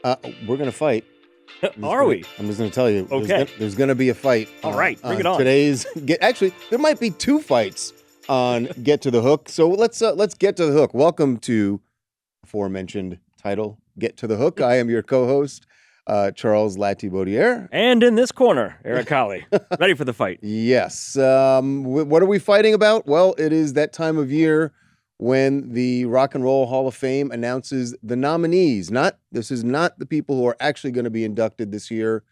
We're gonna fight. Are we? I'm just gonna tell you. Okay. There's gonna be a fight. All right, bring it on. Today's actually, there might be two fights on Get to the Hook. So let's get to the hook. Welcome to aforementioned title, Get to the Hook. I am your co-host, Charles Latibaudiere. And in this corner, Eric Colley, ready for the fight. Yes. What are we fighting about? Well, it is that time of year when the Rock and Roll Hall of Fame announces the nominees. This is not the people who are actually going to be inducted this year.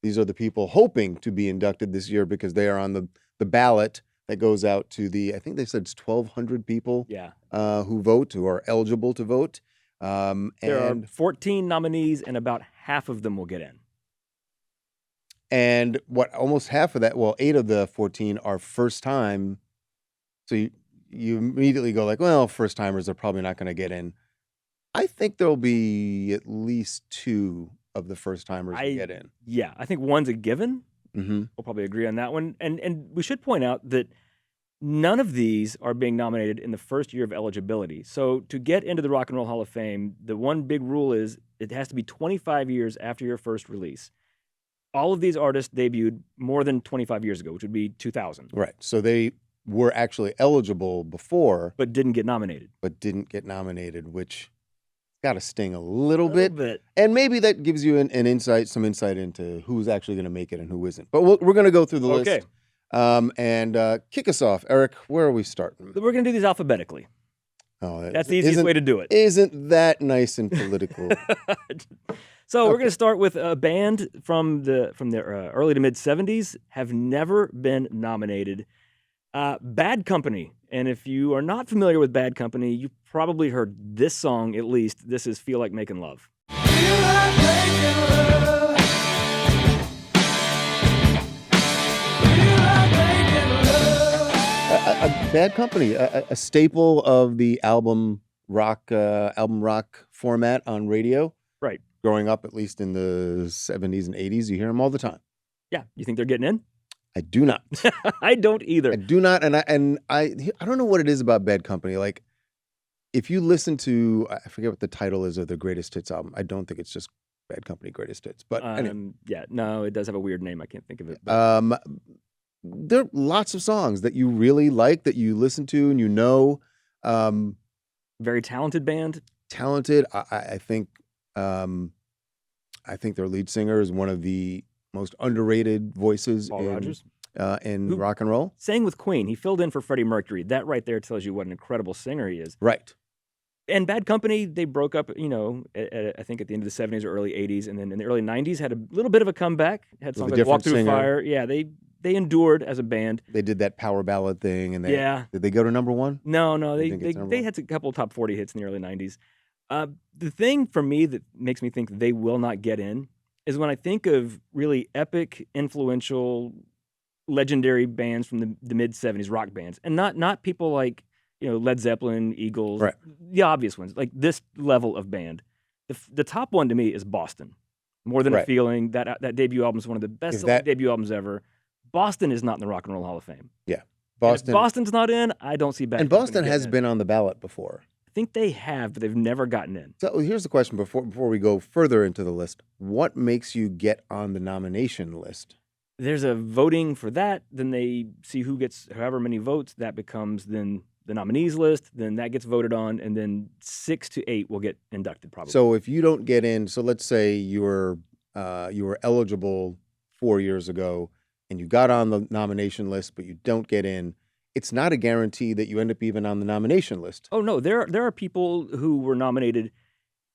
These are the people hoping to be inducted this year because they are on the ballot that goes out to I think they said it's 1,200 people who are eligible to vote. There are 14 nominees, and about half of them will get in. And almost half of that, 8 of the 14 are first time. So you immediately go like, well, first timers are probably not going to get in. I think there'll be at least 2 of the first timers who get in. Yeah, I think one's a given. Mm-hmm. We'll probably agree on that one. And we should point out that none of these are being nominated in the first year of eligibility. So to get into the Rock and Roll Hall of Fame, the one big rule is it has to be 25 years after your first release. All of these artists debuted more than 25 years ago, which would be 2000. Right. So they were actually eligible before. But didn't get nominated. Which got to sting a little bit. And maybe that gives you some insight into who's actually going to make it and who isn't. But we're going to go through the list. And kick us off. Eric, where are we starting? We're going to do these alphabetically. Oh, that's the easiest way to do it. Isn't that nice and political? So we're going to start with a band from the early to mid 70s, have never been nominated. Bad Company. And if you are not familiar with Bad Company, you've probably heard this song at least. This is Feel Like Making Love. Feel like making love. Feel like making love. Bad Company, a staple of the album rock format on radio. Right. Growing up, at least in the 70s and 80s, you hear them all the time. Yeah. You think they're getting in? I do not. I don't either. I do not, and I don't know what it is about Bad Company. Like, if you listen to, I forget what the title is of the Greatest Hits album. I don't think it's just Bad Company Greatest Hits, but anyway. Yeah, no, it does have a weird name. I can't think of it. There are lots of songs that you really like that you listen to and you know. Very talented band. Talented. I think their lead singer is one of the most underrated voices in rock and roll. Sang with Queen. He filled in for Freddie Mercury. That right there tells you what an incredible singer he is. Right. And Bad Company, they broke up, I think at the end of the 70s or early 80s. And then in the early 90s had a little bit of a comeback. Had songs like Walk Through Fire. Yeah, they endured as a band. They did that power ballad thing. And did they go to number 1? No. They had a couple of top 40 hits in the early 90s. The thing for me that makes me think they will not get in is when I think of really epic, influential, legendary bands from the mid-70s, rock bands, and not people like Led Zeppelin, Eagles, right. The obvious ones, like this level of band. The top one to me is Boston. More Than a Feeling. That debut album is one of the best debut albums ever. Boston is not in the Rock and Roll Hall of Fame. Yeah, Boston. If Boston's not in, I don't see Bad And Boston has been on the ballot before. I think they have, but they've never gotten in. So here's the question before we go further into the list. What makes you get on the nomination list? There's a voting for that. Then they see who gets however many votes. That becomes then the nominees list. Then that gets voted on. And then 6 to 8 will get inducted probably. So if you don't get in, so let's say you were eligible 4 years ago and you got on the nomination list, but you don't get in, it's not a guarantee that you end up even on the nomination list. Oh, no. There are people who were nominated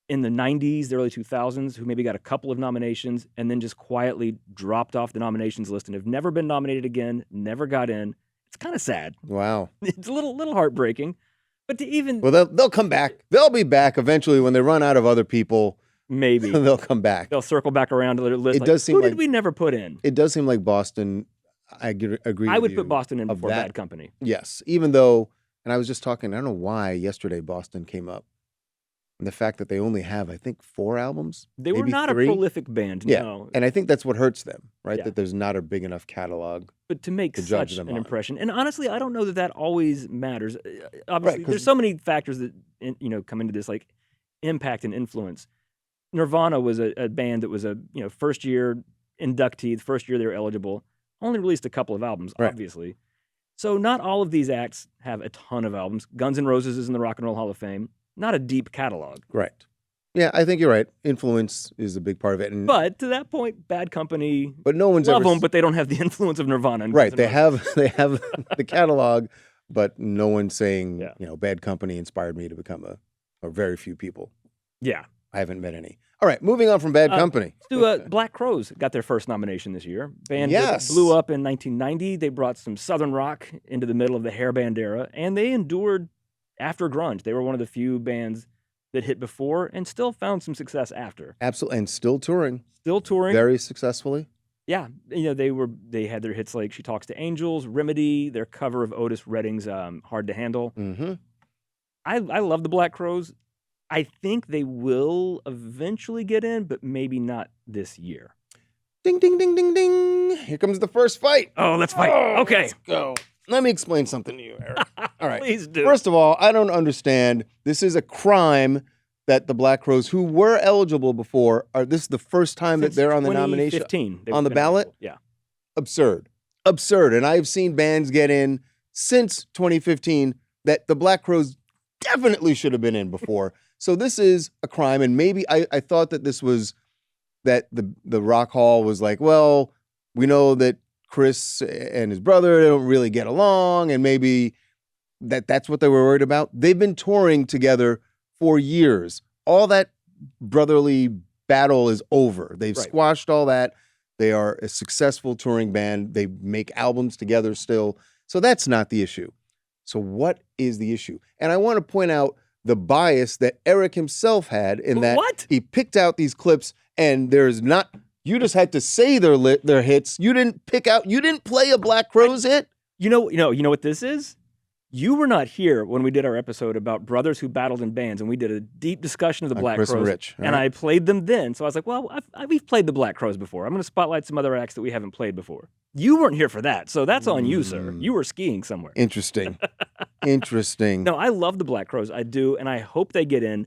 in the 90s, the early 2000s, who maybe got a couple of nominations and then just quietly dropped off the nominations list and have never been nominated again, never got in. It's kind of sad. Wow. It's a little heartbreaking. But to even... Well, they'll come back. They'll be back eventually when they run out of other people. Maybe. They'll come back. They'll circle back around to their list. It does seem who did we never put in? It does seem like Boston... I agree. I would put Boston in before Bad Company. Yes, even though, and I was just talking, I don't know why yesterday Boston came up. And the fact that they only have, I think, 4 albums. They were not 3. a prolific band, yeah. No. And I think that's what hurts them, right? Yeah. That there's not a big enough catalog. But to make such an impression, and honestly, I don't know that always matters. Obviously, Right, there's so many factors that come into this, like impact and influence. Nirvana was a band that was a first year inductee, the first year they were eligible. Only released a couple of albums, Right. obviously. So not all of these acts have a ton of albums. Guns N' Roses is in the Rock and Roll Hall of Fame. Not a deep catalog. Right. Yeah, I think you're right. Influence is a big part of it. And, But to that point, Bad Company, but no one's love ever them, but they don't have the influence of Nirvana. And right. Guns N' They Roses. have the catalog, but no one's saying Yeah. Bad Company inspired me to become or very few people. Yeah. I haven't met any. All right, moving on from Bad Company. Let's do Black Crowes got their first nomination this year. Band Yes. that blew up in 1990. They brought some Southern rock into the middle of the hair band era, and they endured after grunge. They were one of the few bands that hit before and still found some success after. Absolutely, and still touring Still touring. very successfully. Yeah, they had their hits like "She Talks to Angels," "Remedy," their cover of Otis Redding's "Hard to Handle." Mm-hmm. I love the Black Crowes. I think they will eventually get in, but maybe not this year. Ding, ding, ding, ding, ding. Here comes the first fight. Oh, let's fight. Okay. Let's go. Let me explain something to you, Eric. All right. Please do. First of all, I don't understand. This is a crime that the Black Crowes, who were eligible before, this is the first time that they're on the nomination. 2015, they've on the been ballot? eligible. Yeah. Absurd. And I've seen bands get in since 2015 that the Black Crowes definitely should have been in before. So this is a crime. And maybe I thought that this was that the Rock Hall was like, well, we know that Chris and his brother don't really get along, and maybe that's what they were worried about. They've been touring together for years. All that brotherly battle is over. They've Right. squashed all that. They are a successful touring band. They make albums together still. So that's not the issue. So what is the issue? And I want to point out the bias that Eric himself had in that What? he picked out these clips, and there's not. You just had to say their hits. You didn't play a Black Crowes hit. You know what this is? You were not here when we did our episode about brothers who battled in bands, and we did a deep discussion of the On Black Chris and Crowes. Rich, all and right. I played them then. So I was like, well, we've played the Black Crowes before. I'm going to spotlight some other acts that we haven't played before. You weren't here for that, so that's on you, sir. You were skiing somewhere. Interesting. Interesting. No, I love the Black Crowes. I do, and I hope they get in.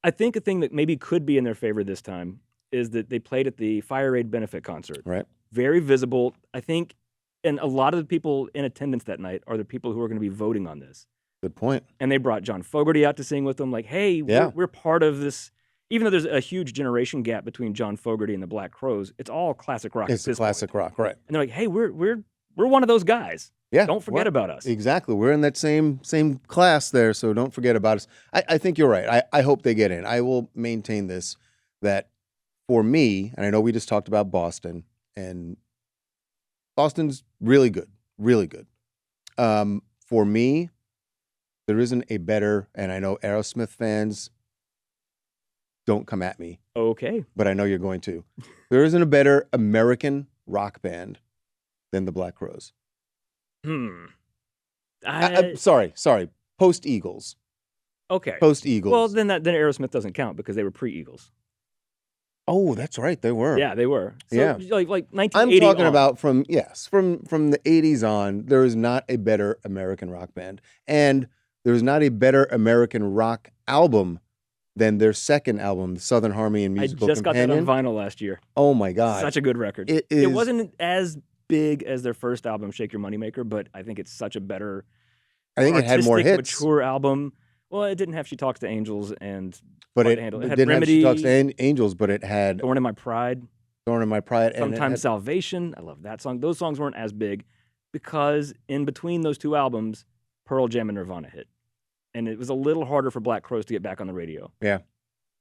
I think a thing that maybe could be in their favor this time is that they played at the Fire Aid benefit concert. Right. Very visible. I think, and a lot of the people in attendance that night are the people who are going to be voting on this. Good point. And they brought John Fogerty out to sing with them. Like, hey, Yeah. we're part of this. Even though there's a huge generation gap between John Fogerty and the Black Crowes, it's all classic rock. It's at this classic point. rock, right? And they're like, hey, we're one of those guys. Yeah. Don't forget about us. Exactly. We're in that same class there, so don't forget about us. I think you're right. I hope they get in. I will maintain this, that for me, and I know we just talked about Boston, and Boston's really good, really good. For me, there isn't a better, and I know Aerosmith fans don't come at me, Okay. but I know you're going to. There isn't a better American rock band than the Black Crowes. Sorry. Post Eagles. Okay. Post Eagles. Well, then Aerosmith doesn't count because they were pre-Eagles. Oh, that's right. They were. Yeah, they were. So, Yeah. like I'm 1980 talking on. about from the 80s on, there is not a better American rock band. And there's not a better American rock album than their second album, Southern Harmony and I Musical just Companion. got that on vinyl last year. Oh my God. Such a good record. It is. It wasn't as big as their first album, Shake Your Moneymaker, but I think it's such a better, I think it had more artistic, hits. mature album. Well, it didn't have She Talks to Angels and But Hard it to Handle. didn't had have Remedy, She Talks to Angels, but it had Thorn in My Pride, Thorn in My Pride. And it Sometimes had, Salvation. I love that song. Those songs weren't as big because in between those two albums, Pearl Jam and Nirvana hit. And it was a little harder for Black Crowes to get back on the radio.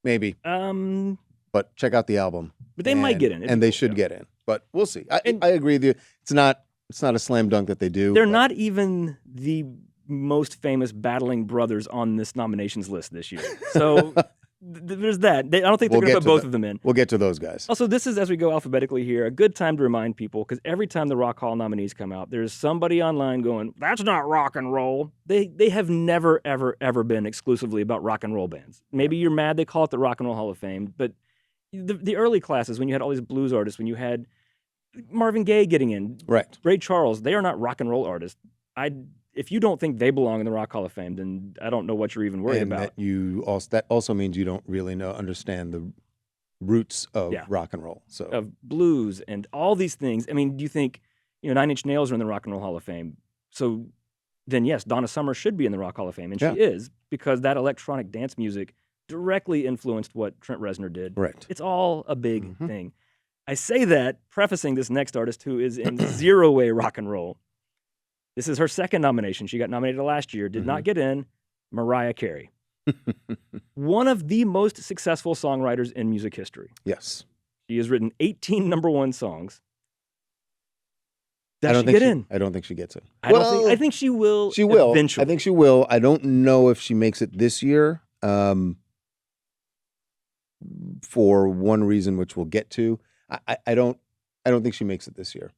maybe. But But check out the album. they might get in. It'd And be they cool, should yeah. get in. But we'll see. I And- agree with you. It's not a slam dunk that they do. They're but- not even the most famous battling brothers on this nominations list this year. So there's that. I don't think they're We'll going get to to put both that. of them in. We'll get to those guys. Also, this is, as we go alphabetically here, a good time to remind people, because every time the Rock Hall nominees come out, there's somebody online going, that's not rock and roll. They have never, ever, ever been exclusively about rock and roll bands. Maybe you're mad they call it the Rock and Roll Hall of Fame, but the early classes, when you had all these blues artists, when you had Marvin Gaye getting in, Right. Ray Charles, they are not rock and roll artists. If you don't think they belong in the Rock Hall of Fame, then I don't know what you're even worried And about. that also means you don't really understand roots of Yeah. rock and roll. So of blues and all these things. I mean, do you think, Nine Inch Nails are in the Rock and Roll Hall of Fame? So then, yes, Donna Summer should be in the Rock Hall of Fame, and Yeah. she is, because that electronic dance music directly influenced what Trent Reznor did. right. It's all a big Mhm. thing. I say that prefacing this next artist who is in zero way rock and roll. This is her second nomination. She got nominated last year, did not get in. Mariah Carey. One of the most successful songwriters in music history. Yes. She has written 18 number one songs. I Does don't she think get in? I don't think she gets it. I don't think. I think she will. She will. eventually. I think she will. I don't know if she makes it this year. For one reason, which we'll get to. I don't think she makes it this year.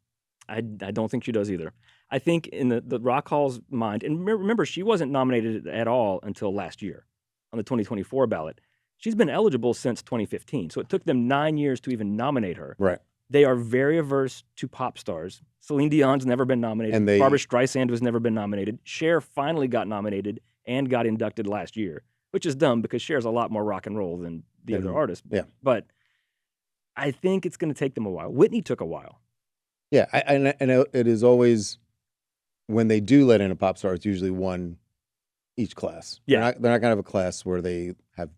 I don't think she does either. I think in the Rock Hall's mind, and remember, she wasn't nominated at all until last year on the 2024 ballot. She's been eligible since 2015, so it took them 9 years to even nominate her. Right. They are very averse to pop stars. Celine Dion's never been nominated. And they- Barbra Streisand has never been nominated. Cher finally got nominated and got inducted last year, which is dumb because Cher's a lot more rock and roll than the other artists. yeah. But I think it's going to take them a while. Whitney took a while. Yeah. And it is always when they do let in a pop star, it's usually one each class. Yeah. They're not going to have a class where they have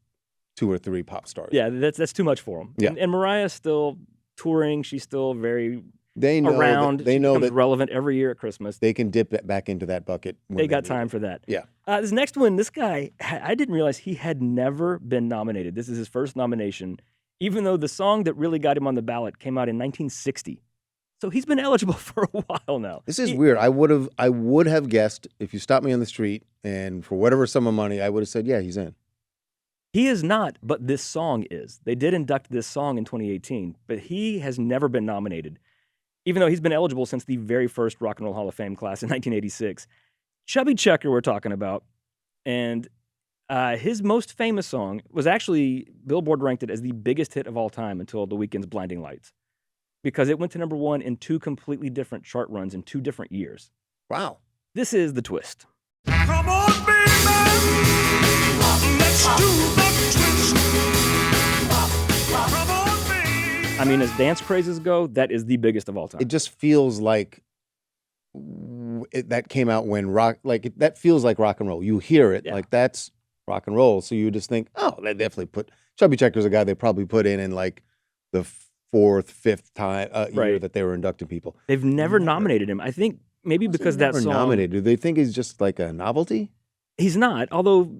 2 or 3 pop stars. Yeah, that's too much for them. Yeah. And Mariah's still touring. She's still very They know around. they She know becomes that relevant every year at Christmas. they can dip it back into that bucket. When They got need time it. for that. Yeah. This next one, this guy, I didn't realize he had never been nominated. This is his first nomination, even though the song that really got him on the ballot came out in 1960. So he's been eligible for a while now. This is weird. I would have guessed if you stopped me on the street and for whatever sum of money, I would have said, yeah, he's in. He is not, but this song is. They did induct this song in 2018, but he has never been nominated, even though he's been eligible since the very first Rock and Roll Hall of Fame class in 1986. Chubby Checker we're talking about, and his most famous song was actually, Billboard ranked it as the biggest hit of all time until The Weeknd's Blinding Lights, because it went to number one in 2 completely different chart runs in 2 different years. Wow. This is The Twist. Come on, baby. Let's do the twist. Come on, baby. I mean, as dance crazes go, that is the biggest of all time. It just feels like that came out when that feels like rock and roll. You hear it, Yeah. like that's rock and roll. So you just think, oh, they definitely put Chubby Checker's a guy they probably put in like the 4th, 5th time year Right. that they were inducting people. They've never nominated him. I think maybe because that Never song. nominated. Do they think he's just like a novelty? He's not, although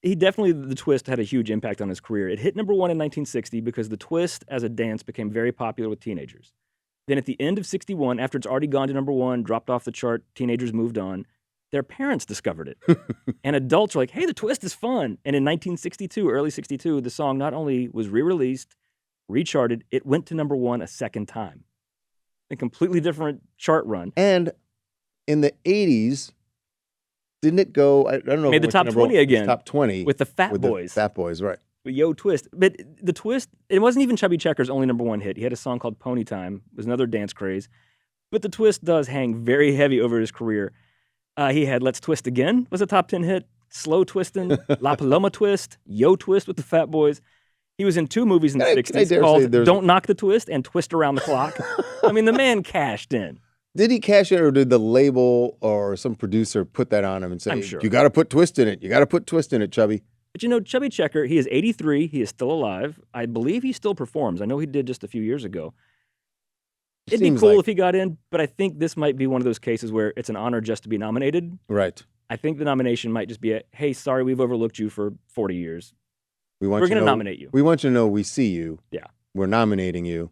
he definitely, The Twist had a huge impact on his career. It hit number one in 1960 because The Twist as a dance became very popular with teenagers. Then at the end of 61, after it's already gone to number one, dropped off the chart, teenagers moved on, their parents discovered it. And adults were like, hey, The Twist is fun. And in 1962, early 62, the song not only was re-released, recharted, it went to number one a second time. A completely different chart run. And in the 80s, didn't it go? I don't know. Made the if it went top to number 20 one. again Top 20 with the Fat with Boys. The Fat Boys, right? Yo Twist. But The Twist, it wasn't even Chubby Checker's only number one hit. He had a song called Pony Time. It was another dance craze. But The Twist does hang very heavy over his career. He had Let's Twist Again was a top 10 hit. Slow Twistin', La Paloma Twist, Yo Twist with the Fat Boys. He was in 2 movies in the Can I 60s dare say called there's- Don't Knock the Twist and Twist Around the Clock. I mean, the man cashed in. Did he cash in, or did the label or some producer put that on him and say, I'm sure. "You got to put twist in it. You got to put twist in it, Chubby"? But Chubby Checker, he is 83. He is still alive. I believe he still performs. I know he did just a few years ago. It'd be Seems cool like- if he got in, but I think this might be one of those cases where it's an honor just to be nominated. Right. I think the nomination might just be hey, sorry, we've overlooked you for 40 years. We want We're you going to know- nominate you. We want you to know we see you. Yeah. We're nominating you.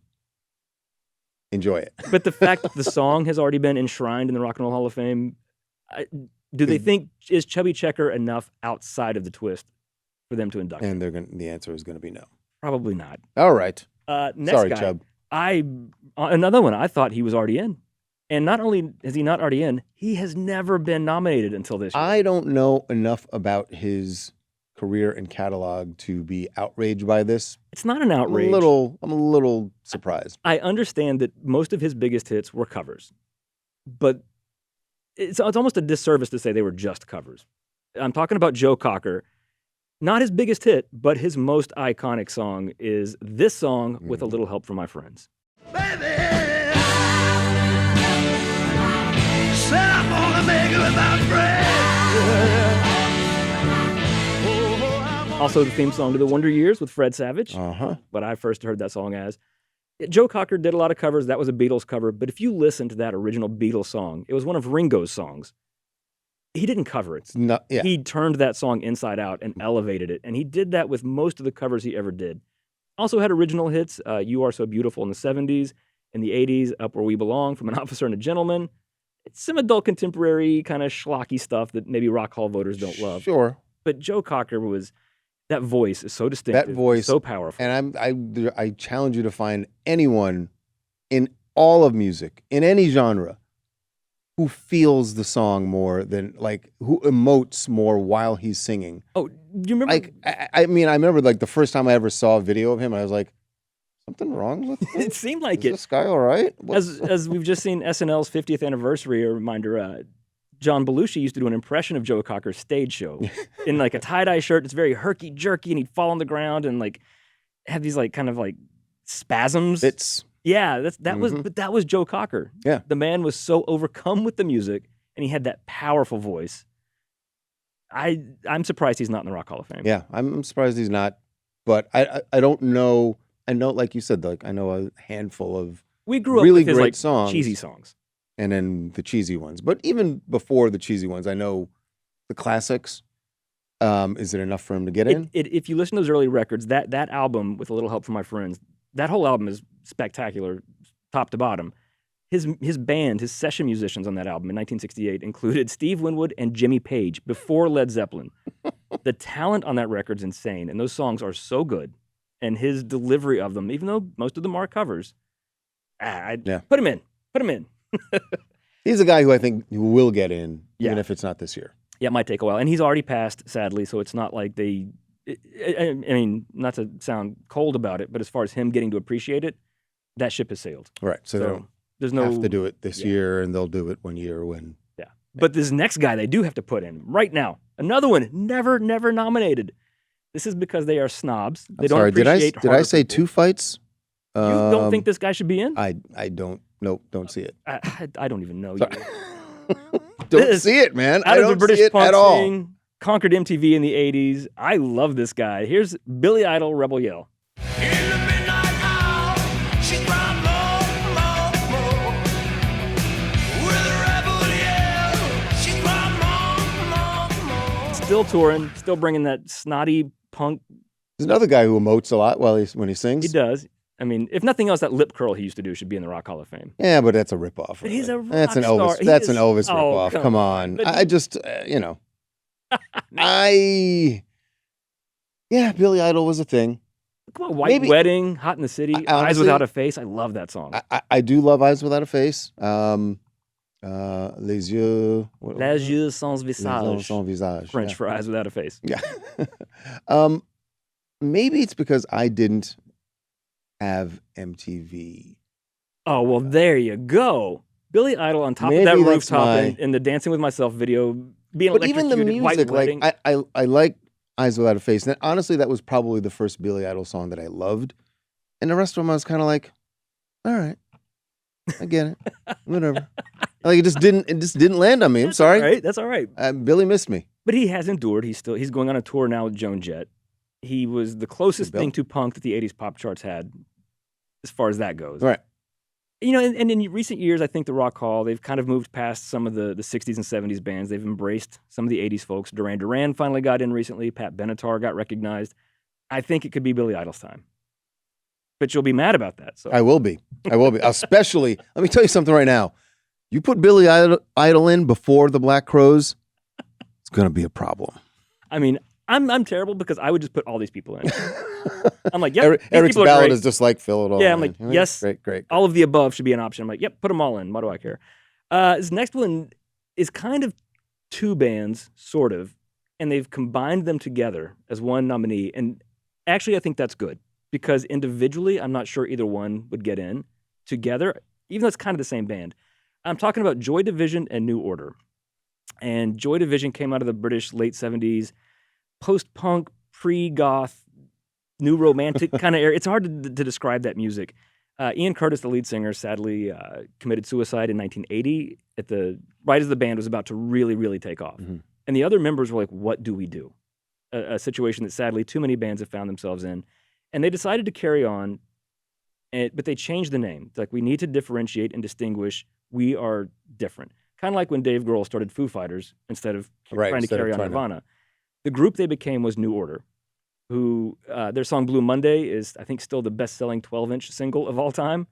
Enjoy it. But the fact that the song has already been enshrined in the Rock and Roll Hall of Fame, do they think, is Chubby Checker enough outside of The Twist for them to induct him? And the answer is going to be no. Probably not. All right. Next Sorry, guy, Chub. Another one, I thought he was already in. And not only is he not already in, he has never been nominated until this year. I don't know enough about his career and catalog to be outraged by this. It's not an outrage. I'm a little surprised. I understand that most of his biggest hits were covers, but it's almost a disservice to say they were just covers. I'm talking about Joe Cocker. Not his biggest hit, but his most iconic song is this song with a little help from my friends. Baby, said I'm gonna make it with my friends. Also the theme song to The Wonder Years with Fred Savage, Uh-huh. what I first heard that song as. Joe Cocker did a lot of covers. That was a Beatles cover. But if you listen to that original Beatles song, it was one of Ringo's songs. He didn't cover it. It's not, yeah. He turned that song inside out and elevated it. And he did that with most of the covers he ever did. Also had original hits, You Are So Beautiful in the 70s. In the 80s, Up Where We Belong from An Officer and a Gentleman. It's some adult contemporary kind of schlocky stuff that maybe Rock Hall voters don't love. Sure. But Joe Cocker that voice is so distinctive. That voice. So powerful. And I challenge you to find anyone in all of music, in any genre, who feels the song more than, like, who emotes more while he's singing. Oh, do you remember? Like, I mean, I remember, like, the first time I ever saw a video of him, I was like, something wrong with him? It seemed like Is it. this guy all right? As we've just seen SNL's 50th anniversary, a reminder, John Belushi used to do an impression of Joe Cocker's stage show in like a tie-dye shirt. It's very herky-jerky, and he'd fall on the ground and like have these like kind of like spasms. Yeah, that was Joe Cocker. Yeah. The man was so overcome with the music, and he had that powerful voice. I'm surprised he's not in the Rock Hall of Fame. Yeah, I'm surprised he's not. But I don't know. I know, like you said, like, I know a handful of We grew up really with his great like songs. cheesy songs. And then the cheesy ones. But even before the cheesy ones, I know the classics. Is it enough for him to get in? If you listen to those early records, that album, with a little help from my friends, that whole album is spectacular, top to bottom. His band, his session musicians on that album in 1968 included Steve Winwood and Jimmy Page before Led Zeppelin. The talent on that record's insane, and those songs are so good. And his delivery of them, even though most of them are covers, put him in. Put him in. He's a guy who I think will get in, even Yeah. if it's not this year. Yeah, it might take a while. And he's already passed, sadly, so it's not like I mean, not to sound cold about it, but as far as him getting to appreciate it, that ship has sailed. Right. So they don't there's no have to do it this year, and they'll do it one year when. Yeah. But this next guy they do have to put in right now. Another one, never nominated. This is because they are snobs. They don't appreciate did I harder say people. two fights? You don't think this guy should be in? I don't. Nope, don't see it. I don't even know Sorry. you. Don't This- see it, man. Out I of the don't British see it punk at all. scene, conquered MTV in the 80s. I love this guy. Here's Billy Idol, Rebel Yell. In the midnight hour, she cried more, more, more. With a rebel yell, she cried more, more. Still touring, still bringing that snotty punk. There's another guy who emotes a lot when he sings. He does. I mean, if nothing else, that lip curl he used to do should be in the Rock Hall of Fame. Yeah, but that's a ripoff. But he's a That's an rock Elvis. star. He That's is- an Elvis oh, ripoff. Come on. But I just, yeah, Billy Idol was a thing. Come on, White Maybe- Wedding, Hot in the City, I- Eyes honestly- Without a Face. I love that song. I do love Eyes Without a Face. Les yeux. Les yeux sans visage. Sans visage. French yeah. for Eyes Without a Face. Yeah. Maybe it's because I didn't have MTV. Oh, well, there you go. Billy Idol on top Maybe of that that's rooftop my- in the Dancing with Myself video, being But even the electrocuted, White music, like Wedding. I like Eyes Without a Face. And honestly, that was probably the first Billy Idol song that I loved. And the rest of them, I was kind of like, all right, I get it, whatever. Like it just didn't land on me. I'm That's sorry. all right. That's all right. Billy missed me. But he has endured. He's going on a tour now with Joan Jett. He was the closest Bill. thing to punk that the 80s pop charts had, as far as that goes. Right. You know, and in recent years, I think the Rock Hall, they've kind of moved past some of the 60s and 70s bands. They've embraced some of the 80s folks. Duran Duran finally got in recently. Pat Benatar got recognized. I think it could be Billy Idol's time. But you'll be mad about that. So I will be. Especially, let me tell you something right now. You put Billy Idol in before the Black Crowes, it's going to be a problem. I mean, I'm terrible because I would just put all these people in. I'm like, yep, these Eric's people are ballot great. is just like fill it all. Yeah, I'm in. like, yes. Great. All of the above should be an option. I'm like, yep, put them all in. Why do I care? This next one is kind of two bands, sort of, and they've combined them together as one nominee. And actually, I think that's good because individually, I'm not sure either one would get in. Together, even though it's kind of the same band. I'm talking about Joy Division and New Order. And Joy Division came out of the British late 70s, post-punk, pre-goth, new romantic kind of era. It's hard to describe that music. Ian Curtis, the lead singer, sadly committed suicide in 1980 right as the band was about to really, really take off. Mm-hmm. And the other members were like, what do we do? A situation that sadly too many bands have found themselves in. And they decided to carry on, but they changed the name. It's like, we need to differentiate and distinguish. We are different. Kind of like when Dave Grohl started Foo Fighters instead of trying to carry on Nirvana. The group they became was New Order, who their song Blue Monday is, I think, still the best-selling 12-inch single of all time.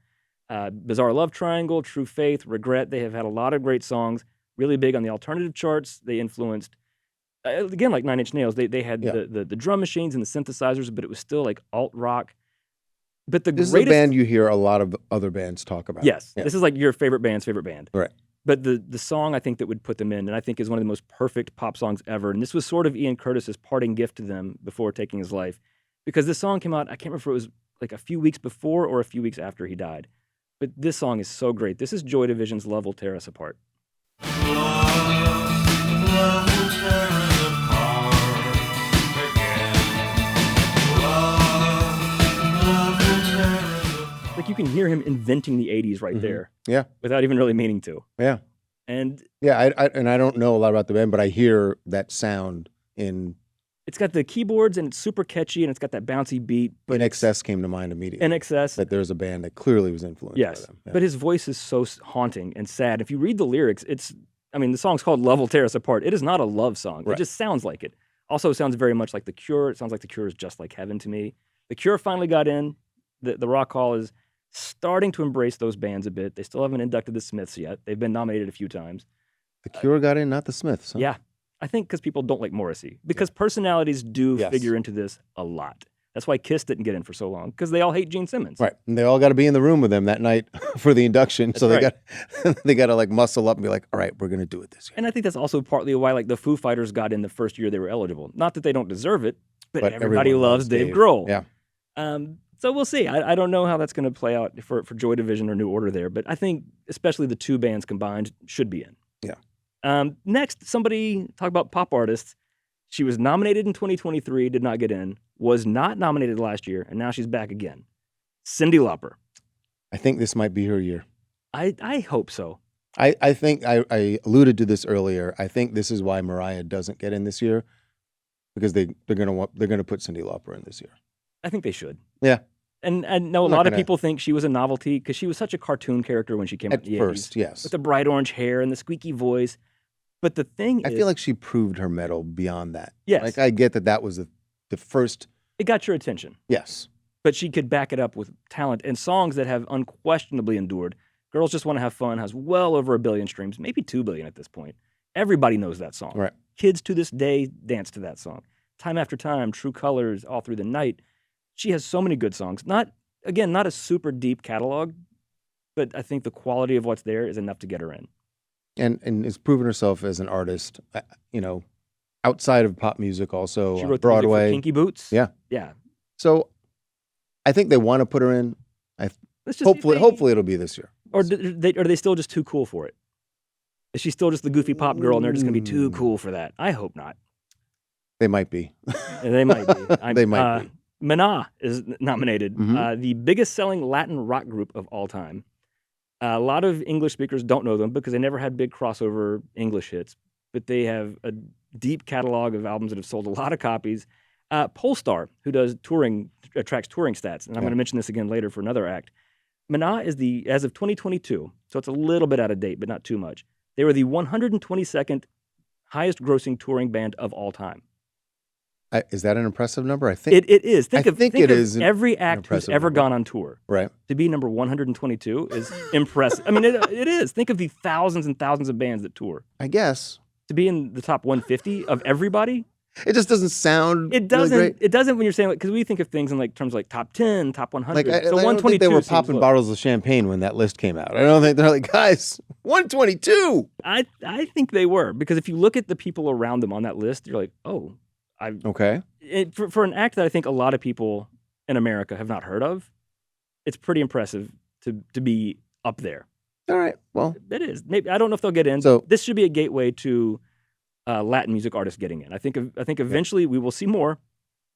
Bizarre Love Triangle, True Faith, Regret. They have had a lot of great songs, really big on the alternative charts. They influenced, again, like Nine Inch Nails. They had the drum machines and the synthesizers, but it was still like alt-rock. But this is a band you hear a lot of other bands talk about. Yes, this is like your favorite band's favorite band. Right. But the song I think that would put them in, and I think is one of the most perfect pop songs ever, and this was sort of Ian Curtis's parting gift to them before taking his life, because this song came out, I can't remember if it was like a few weeks before or a few weeks after he died. But this song is so great. This is Joy Division's Love Will Tear Us Apart. Like, you can hear him inventing the 80s right there. Yeah. Without even really meaning to. Yeah. And yeah, I don't know a lot about the band, but I hear that sound in... It's got the keyboards, and it's super catchy, and it's got that bouncy beat. But NXS came to mind immediately. NXS. That there's a band that clearly was influenced by them. Yeah. But his voice is so haunting and sad. If you read the lyrics, the song's called Love Will Tear Us Apart. It is not a love song. Right. It just sounds like it. Also sounds very much like The Cure. It sounds like The Cure is just like heaven to me. The Cure finally got in. The Rock Hall is starting to embrace those bands a bit. They still haven't inducted the Smiths yet. They've been nominated a few times. The Cure got in, not the Smiths. Huh? Yeah. I think because people don't like Morrissey. Because personalities do figure into this a lot. That's why Kiss didn't get in for so long, because they all hate Gene Simmons. Right. And they all got to be in the room with them that night for the induction. That's so right. they got to like muscle up and be like, all right, we're going to do it this year. And I think that's also partly why like the Foo Fighters got in the first year they were eligible. Not that they don't deserve it, but everybody loves Dave Grohl. Yeah. So we'll see. I don't know how that's going to play out for Joy Division or New Order there, but I think especially the two bands combined should be in. Yeah. Next, somebody talk about pop artists. She was nominated in 2023, did not get in, was not nominated last year, and now she's back again. Cyndi Lauper. I think this might be her year. I hope so. I think I alluded to this earlier. I think this is why Mariah doesn't get in this year, because they're gonna put Cyndi Lauper in this year. I think they should. Yeah. And I know a lot of people think she was a novelty because she was such a cartoon character when she came out in the 80s. At first, yes. With the bright orange hair and the squeaky voice. But the thing is... I feel like she proved her mettle beyond that. Yes. Like, I get that was the first... It got your attention. Yes. But she could back it up with talent and songs that have unquestionably endured. Girls Just Want to Have Fun has well over 1 billion streams, maybe 2 billion at this point. Everybody knows that song. Right. Kids to this day dance to that song. Time After Time, True Colors, All Through the Night. She has so many good songs. Not a super deep catalog, but I think the quality of what's there is enough to get her in. And has proven herself as an artist, outside of pop music, also she wrote Broadway. The music for Kinky Boots. Yeah. Yeah. So I think they want to put her in. Hopefully it'll be this year. Or are they still just too cool for it? Is she still just the goofy pop girl and they're just going to be too cool for that? I hope not. They might be. They might be. They might be. Maná is nominated, Mm-hmm. the biggest selling Latin rock group of all time. A lot of English speakers don't know them because they never had big crossover English hits, but they have a deep catalog of albums that have sold a lot of copies. Polestar, who does tracks touring stats, and I'm going to mention this again later for another act. Maná is as of 2022, so it's a little bit out of date, but not too much. They were the 122nd highest grossing touring band of all time. Is that an impressive number? I think it is. Think of every act an who's ever gone on tour. Right. To be number 122 is impressive. I mean, it is. Think of the thousands and thousands of bands that tour. I guess. To be in the top 150 of everybody. It just doesn't sound. It doesn't. Really great. It doesn't when you're saying because we think of things in like terms like top 10, top 100. Like, so I don't think they were popping bottles of champagne when that list came out. I don't think they're like, guys, 122. I think they were, because if you look at the people around them on that list, you're like, oh. Okay. For an act that I think a lot of people in America have not heard of, it's pretty impressive to be up there. All right. Well, it is. Maybe I don't know if they'll get in. So this should be a gateway to Latin music artists getting in. I think eventually we will see more.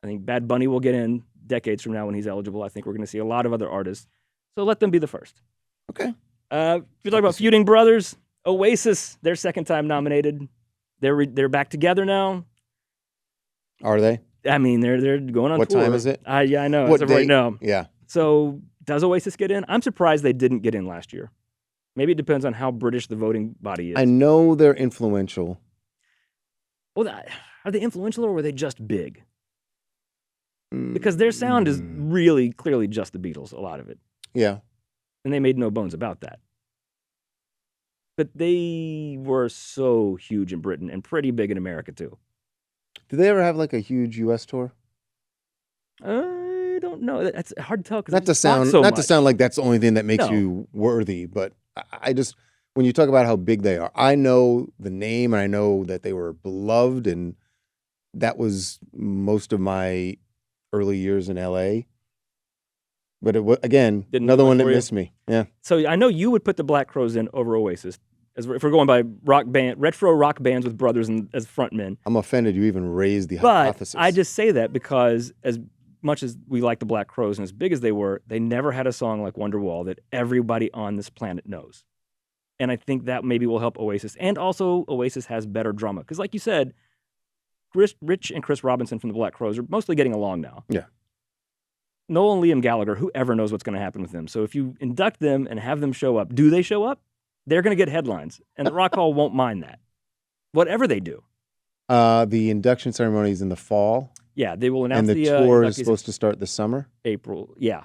I think Bad Bunny will get in decades from now when he's eligible. I think we're going to see a lot of other artists. So let them be the first. Okay. If you're talking about feuding brothers, Oasis, their second time nominated. They're back together now. Are they? I mean, they're going on What tour. time is it? Yeah, I know. What As of right date? now. Yeah. So does Oasis get in? I'm surprised they didn't get in last year. Maybe it depends on how British the voting body is. I know they're influential. Well, are they influential or were they just big? Because their sound is really clearly just the Beatles, a lot of it. Yeah. And they made no bones about that. But they were so huge in Britain and pretty big in America too. Did they ever have like a huge U.S. tour? I don't know. That's hard to tell. Not to sound like that's the only thing that makes you worthy, but I just, when you talk about how big they are, I know the name and I know that they were beloved, and that was most of my early years in L.A. But it was, again, another one that missed me. Yeah. So I know you would put the Black Crowes in over Oasis, if we're going by retro rock bands with brothers as frontmen. I'm offended you even raised the hypothesis. But I just say that because as much as we like the Black Crowes and as big as they were, they never had a song like Wonderwall that everybody on this planet knows. And I think that maybe will help Oasis. And also, Oasis has better drama. Because like you said, Rich and Chris Robinson from the Black Crowes are mostly getting along now. Yeah. Noel and Liam Gallagher, whoever knows what's going to happen with them. So if you induct them and have them show up, do they show up? They're going to get headlines. And the Rock Hall won't mind that. Whatever they do. The induction ceremony is in the fall. Yeah, they will announce and the tour is supposed to start this summer? April, yeah.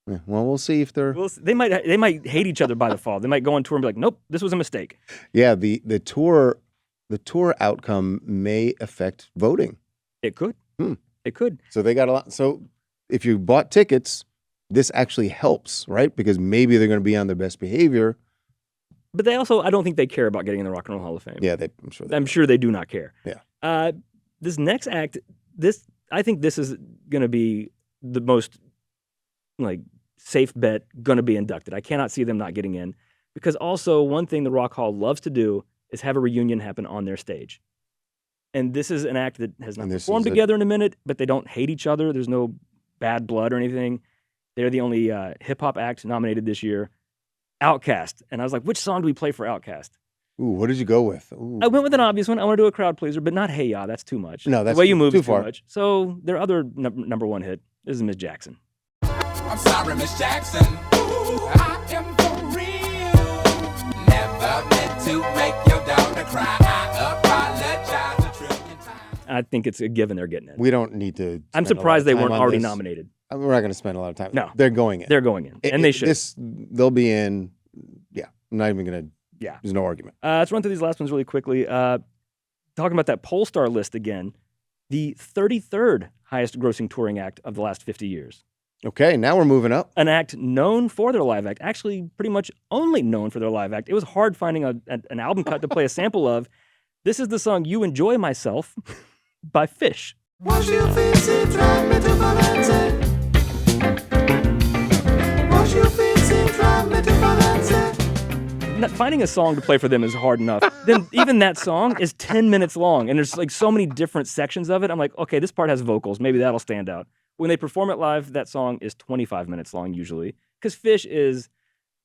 Well, we'll see if they're... They might hate each other by the fall. They might go on tour and be like, nope, this was a mistake. Yeah, the tour outcome may affect voting. It could. It could. So they got a lot. So if you bought tickets, this actually helps, right? Because maybe they're going to be on their best behavior. But they also, I don't think they care about getting in the Rock and Roll Hall of Fame. Yeah, I'm sure they do not care. Yeah. This next act, I think this is going to be the most safe bet going to be inducted. I cannot see them not getting in, because also one thing the Rock Hall loves to do is have a reunion happen on their stage. And this is an act that has not performed together in a minute, but they don't hate each other. There's no bad blood or anything. They're the only hip-hop act nominated this year. OutKast. And I was like, which song do we play for OutKast? Ooh, what did you go with? Ooh. I went with an obvious one. I want to do a crowd pleaser, but not Hey Ya. That's too much. No, that's the way you move too is far. too much. So their other number one hit, this is Miss Jackson. I'm sorry, Miss Jackson. Ooh, I am for real. Never meant to make your daughter cry. I apologize a trillion times. I think it's a given they're getting in. We don't need to. I'm surprised they weren't already nominated. We're not going to spend a lot of time. No. They're going in. They're going in. And they should. They'll be in. Yeah. I'm not even going to. Yeah. There's no argument. Let's run through these last ones really quickly. Talking about that Polestar list again, the 33rd highest grossing touring act of the last 50 years. Okay, now we're moving up. An act known for their live act, actually pretty much only known for their live act. It was hard finding an album cut to play a sample of. This is the song You Enjoy Myself by Phish. Wash your face and drive me to Valencia. Wash your face and drive me to Valencia. Finding a song to play for them is hard enough. Then even that song is 10 minutes long, and there's so many different sections of it. I'm like, okay, this part has vocals. Maybe that'll stand out. When they perform it live, that song is 25 minutes long usually, because Phish is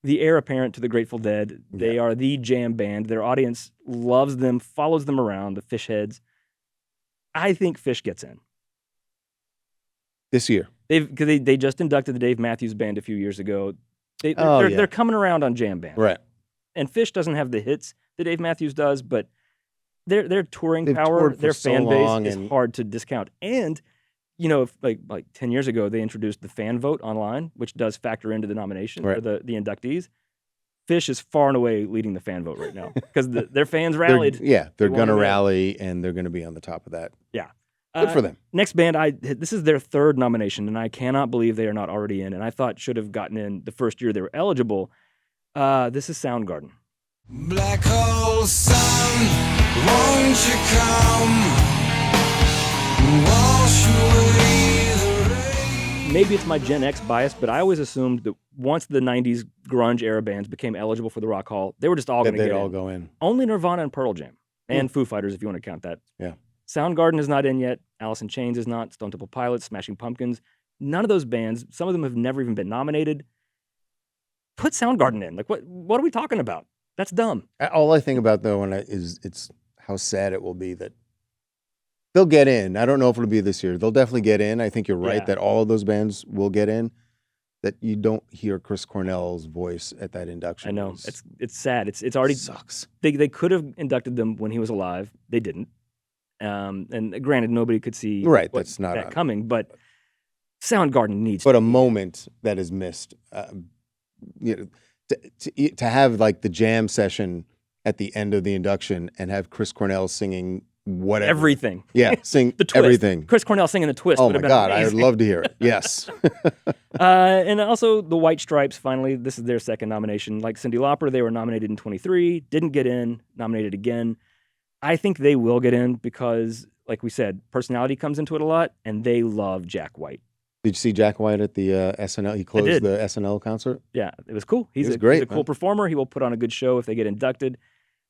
the heir apparent to the Grateful Dead. They are the jam band. Their audience loves them, follows them around, the Phish heads. I think Phish gets in. This year. They just inducted the Dave Matthews Band a few years ago. They're coming around on jam band. Right. And Phish doesn't have the hits that Dave Matthews does, but their touring They've power, toured for their so fan long base is hard to discount. And, if like 10 years ago, they introduced the fan vote online, which does factor into the nomination for the inductees. Phish is far and away leading the fan vote right now because their fans rallied. They're going to rally, and they're going to be on the top of that. Yeah. Good for them. Next band, this is their third nomination, and I cannot believe they are not already in, and I thought should have gotten in the first year they were eligible. This is Soundgarden. Black hole sun, won't you come? Wash away the rain. Maybe it's my Gen X bias, but I always assumed that once the 90s grunge era bands became eligible for the Rock Hall, they were just all going to get in. They'd all go in. Only Nirvana and Pearl Jam, and Foo Fighters, if you want to count that. Yeah. Soundgarden is not in yet. Alice in Chains is not. Stone Temple Pilots, Smashing Pumpkins. None of those bands, some of them have never even been nominated. Put Soundgarden in. Like, what are we talking about? That's dumb. All I think about, though, is it's how sad it will be that they'll get in. I don't know if it'll be this year. They'll definitely get in. I think you're right Yeah. that all of those bands will get in. That you don't hear Chris Cornell's voice at that induction. I know. It's sad. It's already sucks. They could have inducted them when he was alive. They didn't. And granted, nobody could see That's not that coming, but Soundgarden needs but to a moment that is missed. To have like the jam session at the end of the induction and have Chris Cornell singing whatever. everything. Yeah, sing The twist. everything. Chris Cornell singing the twist. Oh would my have been God, I would amazing. love to hear it. Yes. And also the White Stripes, finally, this is their second nomination. Like Cyndi Lauper, they were nominated in 23, didn't get in, nominated again. I think they will get in because, like we said, personality comes into it a lot, and they love Jack White. Did you see Jack White at the SNL? He closed did. the SNL concert. Yeah, it was cool. He's was great, he's a cool man. performer. He will put on a good show if they get inducted.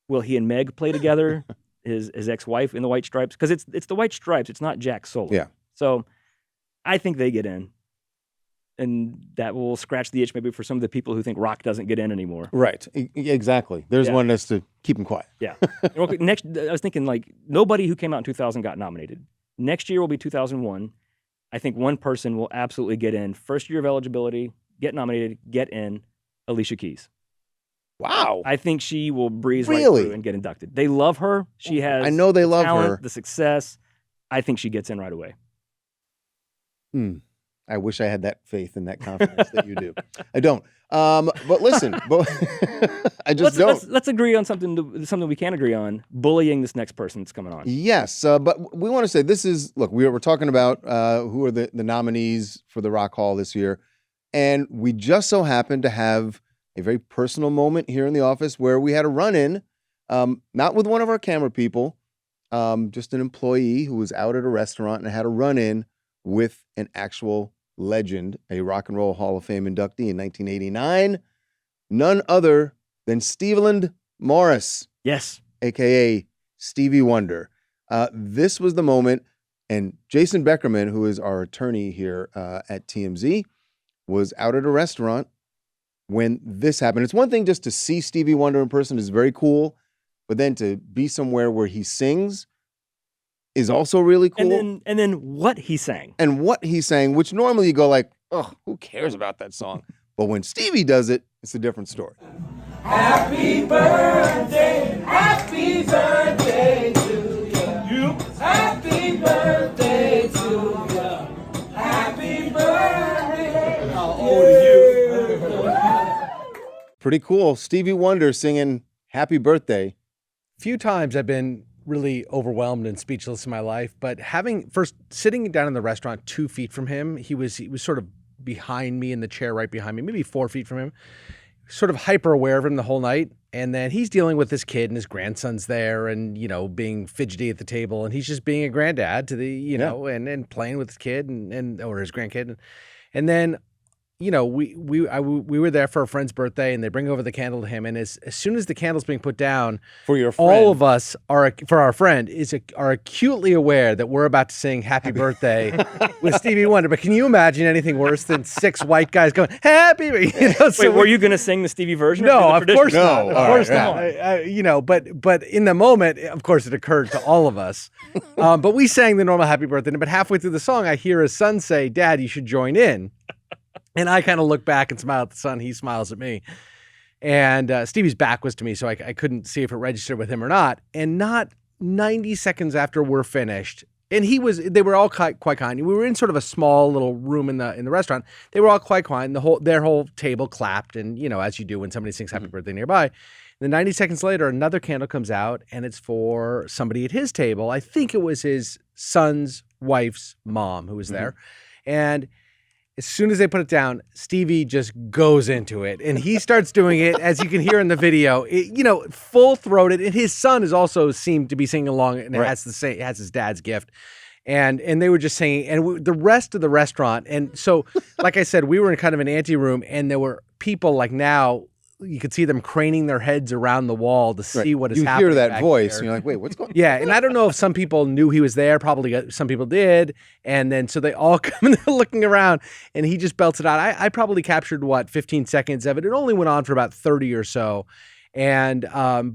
Will he and Meg play together? his ex-wife in the White Stripes? Because it's the White Stripes. It's not Jack solo. Yeah. So I think they get in. And that will scratch the itch maybe for some of the people who think rock doesn't get in anymore. Right. Exactly. There's Yeah. one that's to keep him quiet. Yeah. Okay, next, I was thinking like nobody who came out in 2000 got nominated. Next year will be 2001. I think one person will absolutely get in. First year of eligibility, get nominated, get in. Alicia Keys. Wow. I think she will breeze Really? right through and get inducted. They love her. She has I know they the love talent, her. the success. I think she gets in right away. I wish I had that faith and that confidence that you do. I don't. But listen, I just don't. Let's agree on something we can agree on. Bullying this next person that's coming on. Yes, but we want to say this is, look, we're talking about who are the nominees for the Rock Hall this year. And we just so happened to have a very personal moment here in the office where we had a run-in, not with one of our camera people, just an employee who was out at a restaurant and had a run-in with an actual legend, a Rock and Roll Hall of Fame inductee in 1989, none other than Stevland Morris, Yes. a.k.a. Stevie Wonder. This was the moment, and Jason Beckerman, who is our attorney here at TMZ, was out at a restaurant when this happened. It's one thing just to see Stevie Wonder in person is very cool, but then to be somewhere where he sings is also really cool. And then what he sang. And what he's saying, which normally you go like, oh, who cares about that song? But when Stevie does it, it's a different story. Happy birthday to you. Happy birthday to you. Happy birthday. How old are you? Pretty cool. Stevie Wonder singing Happy Birthday. Few times I've been really overwhelmed and speechless in my life, but sitting down in the restaurant 2 feet from him, he was sort of behind me in the chair right behind me, maybe 4 feet from him, sort of hyper aware of him the whole night. And then he's dealing with his kid and his grandson's there and, being fidgety at the table. And he's just being a granddad to the, and playing with his kid or his grandkid. And then, we were there for a friend's birthday and they bring over the candle to him. And as soon as the candle's being put down, For your friend. all of us for our friend are acutely aware that we're about to sing Happy Birthday with Stevie Wonder. But can you imagine anything worse than 6 white guys going Happy? Wait, were you going to sing the Stevie version? or No, the of course traditional? not. No, Of all course right, not. But in the moment, of course, it occurred to all of us. But we sang the normal Happy Birthday. But halfway through the song, I hear his son say, "Dad, you should join in." And I kind of look back and smile at the son. He smiles at me. And Stevie's back was to me, so I couldn't see if it registered with him or not. And not 90 seconds after we're finished, and they were all quite kind. We were in sort of a small little room in the restaurant. They were all quite kind. Their whole table clapped, and as you do when somebody sings Happy Birthday nearby. And then 90 seconds later, another candle comes out, and it's for somebody at his table. I think it was his son's wife's mom who was there. And as soon as they put it down, Stevie just goes into it, and he starts doing it, as you can hear in the video, full-throated. And his son is also seemed to be singing along, and has his dad's gift. And they were just singing, and the rest of the restaurant. And so, like I said, we were in kind of an ante room, and there were people like now you could see them craning their heads around the wall to see Right. what is you happening. hear that back voice, there. and you're like, wait, what's going on? Yeah, and I don't know if some people knew he was there. Probably some people did, and then so they all come in looking around, and he just belts it out. I probably captured 15 seconds of it. It only went on for about 30 or so, and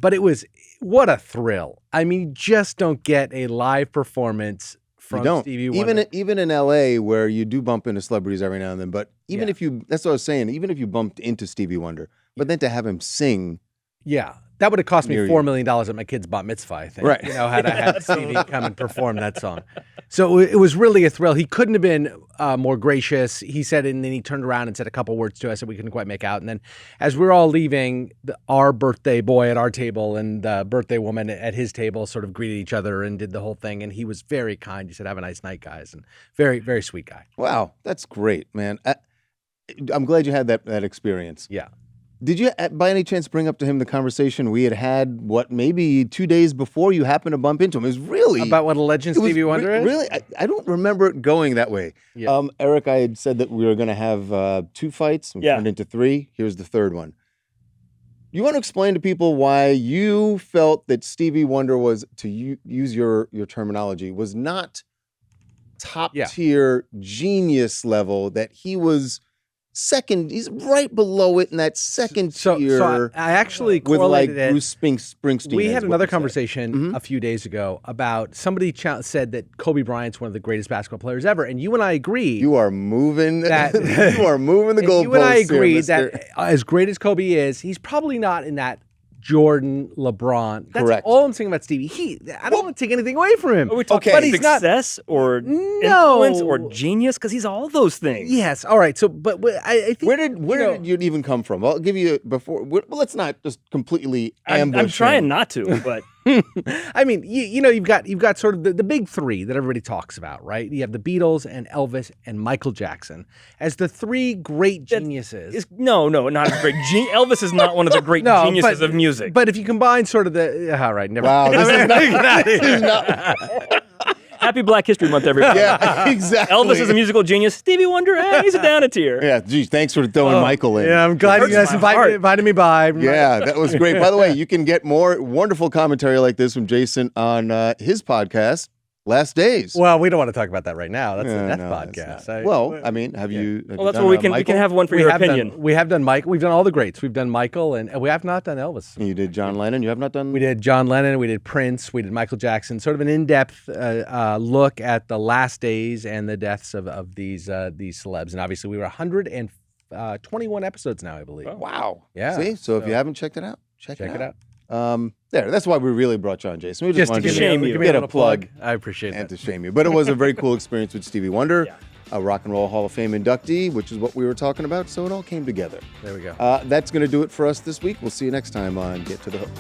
but it was what a thrill. I mean, just don't get a live performance You from don't. Stevie Wonder. Even in LA, where you do bump into celebrities every now and then, but even Yeah. if you, that's what I was saying, even if you bumped into Stevie Wonder, but then to have him sing, Yeah, that would have cost me Near you. $4 million at my kid's bat mitzvah, I think. Right. You know, had I had Stevie come and perform that song. So it was really a thrill. He couldn't have been more gracious. He said, and then he turned around and said a couple words to us that we couldn't quite make out. And then as we're all leaving, our birthday boy at our table and the birthday woman at his table sort of greeted each other and did the whole thing. And he was very kind. He said, have a nice night, guys. And very, very sweet guy. wow, that's great, man. I'm glad you had that experience. Yeah. Did you, by any chance, bring up to him the conversation we had, maybe 2 days before you happened to bump into him? It was really... About what a legend it was Stevie Wonder is? Really, I don't remember it going that way. Yeah. Eric, I had said that we were going to have 2 fights. We Yeah. turned into 3. Here's the third one. You want to explain to people why you felt that Stevie Wonder was, to use your terminology, was not top Yeah. tier genius level, that he was second, he's right below it in that second tier So I actually with like correlated it. Bruce Springsteen. We is had what another you said. conversation Mhm. a few days ago about somebody said that Kobe Bryant's one of the greatest basketball players ever, and you and I agreed. You are moving. That- you are moving the and goalposts. you and I here, agreed mister. that as great as Kobe is, he's probably not in that Jordan, LeBron. That's Correct. all I'm saying about Stevie. I don't want to take anything away from him. Are we talking Okay. But he's not- success or No. influence or genius? Because he's all those things. Yes. All right. So, but I think Where did you even come from? I'll give you before. Well, let's not just completely ambush I'm trying him. not to, but I mean, you know, you've got sort of the big 3 that everybody talks about, right? You have the Beatles and Elvis and Michael Jackson as the 3 great geniuses. no, not a great genius. Elvis is not one of the great No, geniuses but- of music. But if you combine sort of the all right, never. Wow, this is not. Get out of This here. is not. Happy Black History Month, everybody. Yeah, exactly. Elvis is a musical genius. Stevie Wonder, he's a down a tier. Yeah, geez, thanks for throwing Michael in. Yeah, I'm glad you hurts guys my heart. invited me by. Yeah, that was great. By the way, you can get more wonderful commentary like this from Jason on his podcast, Last Days. Well, we don't want to talk about that right now. That's Yeah, a death no, it's podcast. not. Well, I mean, have you? Well, that's where we can have one for we your have opinion. done. We have done Mike. We've done all the greats. We've done Michael, and we have not done Elvis. You did John Lennon. You have not done. We did John Lennon, we did Prince, we did Michael Jackson, sort of an in-depth look at the last days and the deaths of these celebs. And obviously we were 121 episodes now, I believe. Oh. Wow. Yeah, See, so if you haven't checked it out, check Check it out. There. That's why we really brought you on, Jason. We Just to wanted give to shame me, you. give me Get a little plug. I appreciate and that. to shame you. But it was a very cool experience with Stevie Wonder, Yeah. a Rock and Roll Hall of Fame inductee, which is what we were talking about. So it all came together. There we go. That's going to do it for us this week. We'll see you next time on Get to the Hook.